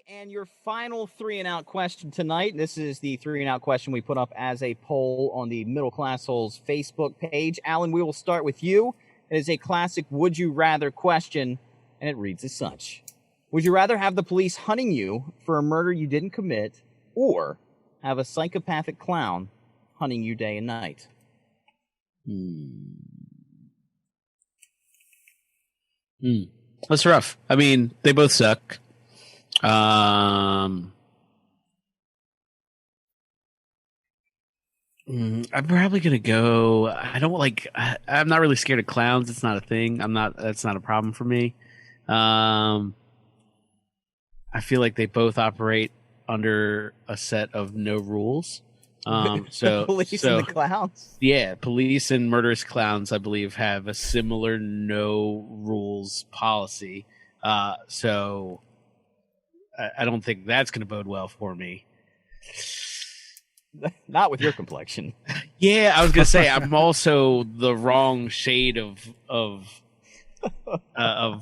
And your final three and out question tonight. This is the three and out question we put up as a poll on the Middle Classholes Facebook page. Alan, we will start with you. It is a classic would you rather question, and it reads as such. Would you rather have the police hunting you for a murder you didn't commit, or have a psychopathic clown hunting you day and night? That's rough. I mean, they both suck. I'm probably gonna go. I'm not really scared of clowns. It's not a thing. That's not a problem for me. I feel like they both operate under a set of no rules. The police and the clowns. Yeah, police and murderous clowns, I believe, have a similar no rules policy. So I don't think that's going to bode well for me. Not with your complexion. Yeah, I was going to say I'm also the wrong shade of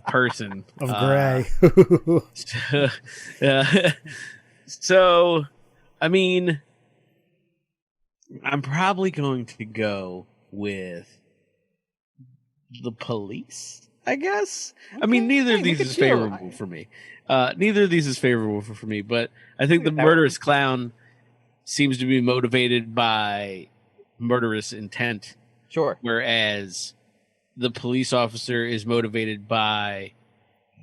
person of gray. So, I mean, I'm probably going to go with the police, I guess. Okay. I mean, neither of these is favorable for me. Neither of these is favorable for me, but I think the murderous clown seems to be motivated by murderous intent. Sure. Whereas the police officer is motivated by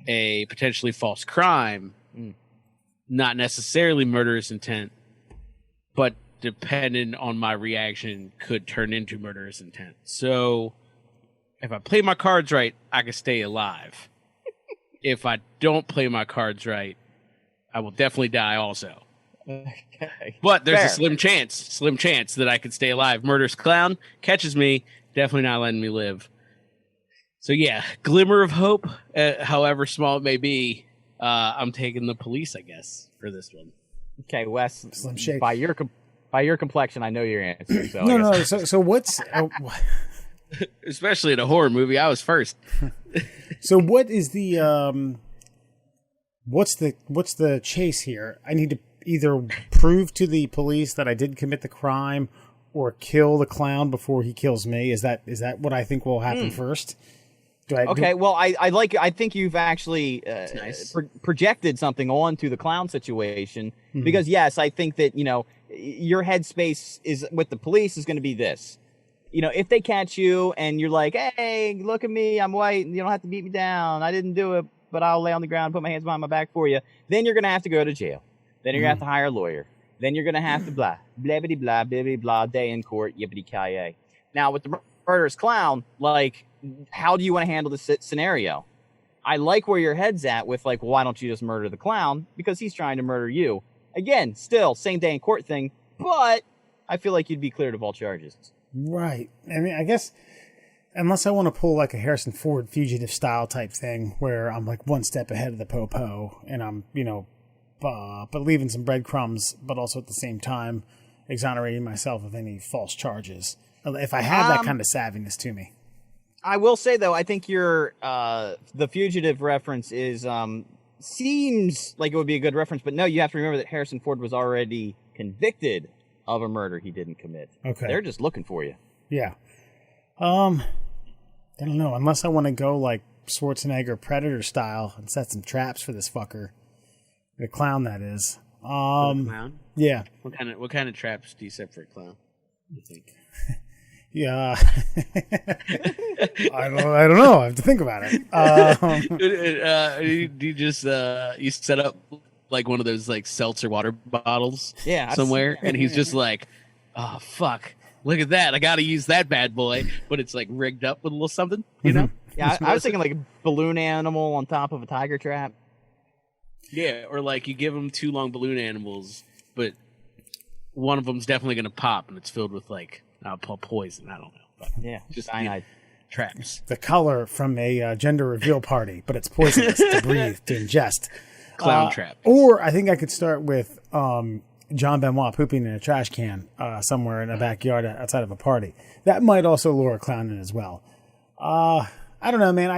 a potentially false crime, not necessarily murderous intent, but dependent on my reaction could turn into murderous intent. So if I play my cards right, I can stay alive. If I don't play my cards right, I will definitely die also. Okay. But there's a slim chance that I could stay alive. Murderous clown catches me, definitely not letting me live. So yeah, glimmer of hope, however small it may be, I'm taking the police, I guess, for this one. Okay, Wes, by your complexion, I know your answer. So no. So what's... Especially in a horror movie, I was first. So what is the what's the chase here? I need to either prove to the police that I did commit the crime, or kill the clown before he kills me. Is that what I think will happen first? I think you've actually projected something onto the clown situation, because yes, I think that your headspace is with the police is going to be this. If they catch you and you're like, hey, look at me, I'm white, and you don't have to beat me down. I didn't do it, but I'll lay on the ground and put my hands behind my back for you. Then you're going to have to go to jail. Then you're going to have to hire a lawyer. Then you're going to have to blah, blah-bitty blah, blah, blah, day in court, yippity-ki-yay. Now, with the murderous clown, how do you want to handle this scenario? I like where your head's at with, why don't you just murder the clown? Because he's trying to murder you. Again, still, same day in court thing, but I feel like you'd be cleared of all charges. Right. I mean, I guess unless I want to pull a Harrison Ford fugitive style type thing where I'm one step ahead of the po-po and I'm, but leaving some breadcrumbs, but also at the same time exonerating myself of any false charges. If I have that kind of savviness to me. I will say, though, I think your the fugitive reference is seems like it would be a good reference, but no, you have to remember that Harrison Ford was already convicted of a murder he didn't commit. Okay. They're just looking for you. Yeah. I don't know. Unless I want to go Schwarzenegger Predator style and set some traps for this fucker. The clown, that is. Clown? Yeah. What kind of traps do you set for a clown, you think? Yeah. I don't know. I have to think about it. Do you just you set up one of those seltzer water bottles somewhere, and he's just oh fuck, look at that, I gotta use that bad boy, but it's rigged up with a little something, know? Yeah, I was thinking a balloon animal on top of a tiger trap. Yeah, or you give them two long balloon animals, but one of them's definitely gonna pop, and it's filled with poison. I don't know. But yeah, just cyanide traps. The color from a gender reveal party, but it's poisonous to breathe, to ingest. Clown trap. Or I think I could start with John Benoit pooping in a trash can somewhere in a backyard outside of a party. That might also lure a clown in as well. I don't know, man.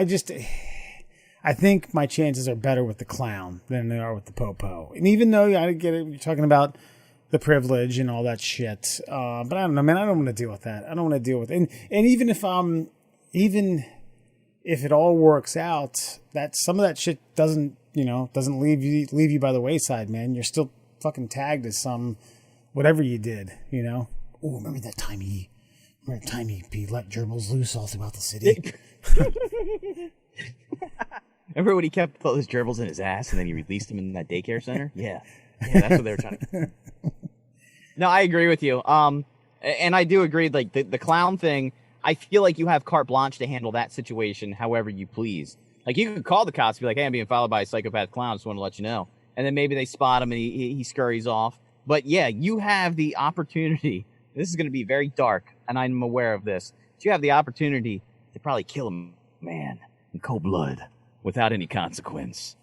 I think my chances are better with the clown than they are with the popo. And even though I get it, you're talking about the privilege and all that shit. But I don't know, man. I don't want to deal with that. I don't want to deal with it. And even if it all works out, that some of that shit doesn't leave you by the wayside, man. You're still fucking tagged as some whatever you did, you know. Oh, remember that time he let gerbils loose all throughout the city? Remember when he kept all those gerbils in his ass and then he released them in that daycare center? Yeah, that's what they were trying to. No, I agree with you. And I do agree. Like the clown thing, I feel like you have carte blanche to handle that situation however you please. Like you could call the cops, and be like, "Hey, I'm being followed by a psychopath clown. Just want to let you know." And then maybe they spot him and he scurries off. But yeah, you have the opportunity. This is going to be very dark, and I'm aware of this. But you have the opportunity to probably kill him, man, in cold blood, without any consequence.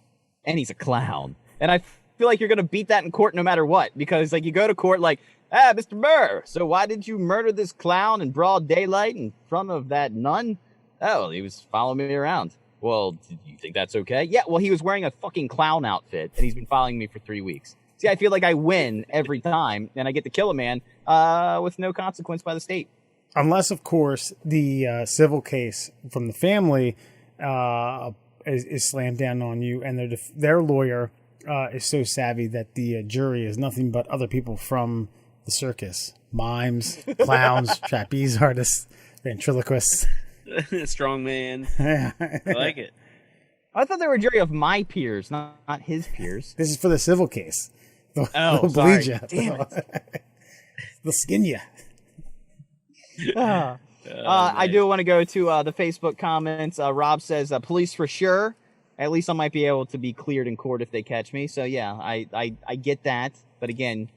And he's a clown. And I feel like you're going to beat that in court no matter what. Because, like, you go to court like, Mr. Burr, so why did you murder this clown in broad daylight in front of that nun? Oh, he was following me around. Well, do you think that's okay? Yeah, well, he was wearing a fucking clown outfit, and he's been following me for 3 weeks. See, I feel like I win every time, and I get to kill a man with no consequence by the state. Unless, of course, the civil case from the family is slammed down on you, and their lawyer is so savvy that the jury is nothing but other people from the circus. Mimes, clowns, trapeze artists, ventriloquists. Strong man. I like it. I thought they were a jury of my peers, not his peers. This is for the civil case. They'll bleed you. Damn it. They'll skin you. I do want to go to the Facebook comments. Rob says, police for sure. At least I might be able to be cleared in court if they catch me. So, yeah, I get that. But, again,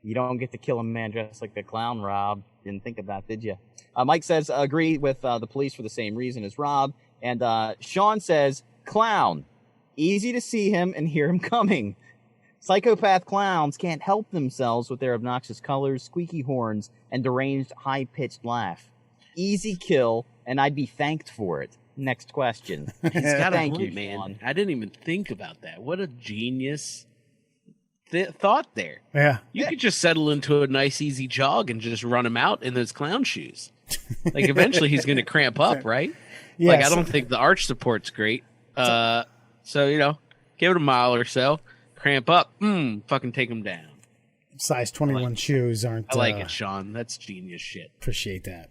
you don't get to kill a man dressed like the clown, Rob. Didn't think about it, did you? Mike says, agree with the police for the same reason as Rob. And Sean says, clown. Easy to see him and hear him coming. Psychopath clowns can't help themselves with their obnoxious colors, squeaky horns, and deranged high-pitched laugh. Easy kill, and I'd be thanked for it. Next question. He's got a Thank point, you, man. Sean. I didn't even think about that. What a genius thought there. Yeah. You could just settle into a nice, easy jog and just run him out in those clown shoes. Like, eventually he's going to cramp up, right? Yeah, like, I don't think the arch support's great. So, give it a mile or so. Cramp up. Fucking take him down. Size 21 shoes aren't... I like it, Sean. That's genius shit. Appreciate that.